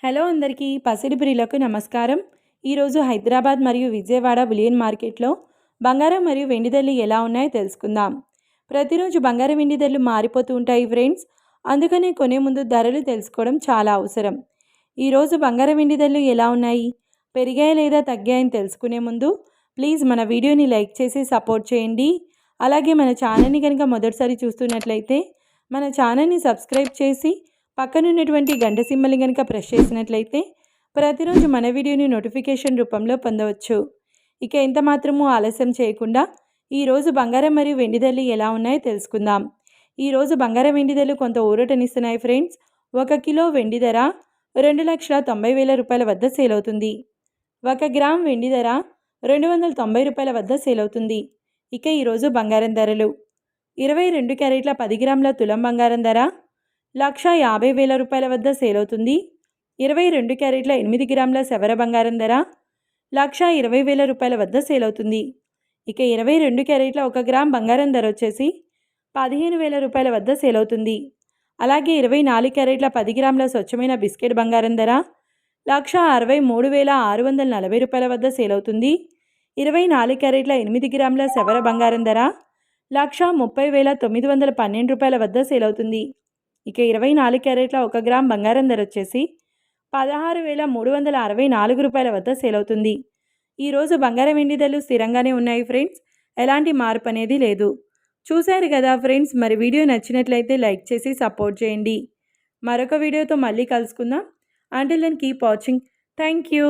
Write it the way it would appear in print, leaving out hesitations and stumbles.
Hello అందరికీ పసిడి ప్రియులకు నమస్కారం. ఈరోజు హైదరాబాద్ మరియు విజయవాడ బులియన్ మార్కెట్లో బంగారం మరియు వెండి ధరలు ఎలా ఉన్నాయో తెలుసుకుందాం. ప్రతిరోజు బంగారం వెండి ధరలు మారిపోతూ ఉంటాయి ఫ్రెండ్స్. అందుకనే కొనే ముందు ధరలు తెలుసుకోవడం చాలా అవసరం. ఈరోజు బంగారం వెండి ధరలు ఎలా ఉన్నాయి, పెరిగాయా లేదా తగ్గాయని తెలుసుకునే ముందు ప్లీజ్ మన వీడియోని లైక్ చేసి సపోర్ట్ చేయండి. అలాగే మన ఛానల్ని కనుక మొదటిసారి చూస్తున్నట్లయితే మన ఛానల్ని సబ్స్క్రైబ్ చేసి పక్కనున్నటువంటి గంట సింబల్ని కనుక ప్రెస్ చేసినట్లయితే ప్రతిరోజు మన వీడియోని నోటిఫికేషన్ రూపంలో పొందవచ్చు. ఇక ఎంత మాత్రమూ ఆలస్యం చేయకుండా ఈరోజు బంగారం మరియు వెండి ధరలు ఎలా ఉన్నాయో తెలుసుకుందాం. ఈరోజు బంగారం వెండి ధరలు కొంత ఊరటనిస్తున్నాయి ఫ్రెండ్స్. 1 కిలో వెండి ధర 2,90,000 రూపాయల వద్ద సేల్ అవుతుంది. 1 గ్రామ్ వెండి ధర 290 రూపాయల వద్ద సేల్ అవుతుంది. ఇక ఈరోజు బంగారం ధరలు 22 క్యారెట్ల 10 గ్రాముల తులం బంగారం ధర 1,50,000 రూపాయల వద్ద సేల్ అవుతుంది. 22 క్యారెట్ల 8 గ్రాముల సవర బంగారం ధర 1,20,000 రూపాయల వద్ద సేల్ అవుతుంది. ఇక 22 క్యారెట్ల 1 గ్రామ్ బంగారం ధర వచ్చేసి 15,000 రూపాయల వద్ద సేల్ అవుతుంది. అలాగే 24 క్యారెట్ల 10 గ్రాముల స్వచ్ఛమైన బిస్కెట్ బంగారం ధర 1,63,640 రూపాయల వద్ద సేల్ అవుతుంది. 24 క్యారెట్ల 8 గ్రాముల సవర బంగారం ధర 1,30,912 రూపాయల వద్ద సేల్ అవుతుంది. ఇక 24 క్యారెట్ల 1 గ్రామ్ బంగారం ధర వచ్చేసి 16,364 రూపాయల వద్ద సేల్ అవుతుంది. ఈరోజు బంగారం వెండి ధరలు స్థిరంగానే ఉన్నాయి ఫ్రెండ్స్. ఎలాంటి మార్పు అనేది లేదు. చూశారు కదా ఫ్రెండ్స్. మరి వీడియో నచ్చినట్లయితే లైక్ చేసి సపోర్ట్ చేయండి. మరొక వీడియోతో మళ్ళీ కలుసుకుందాం. Until then keep watching. Thank you.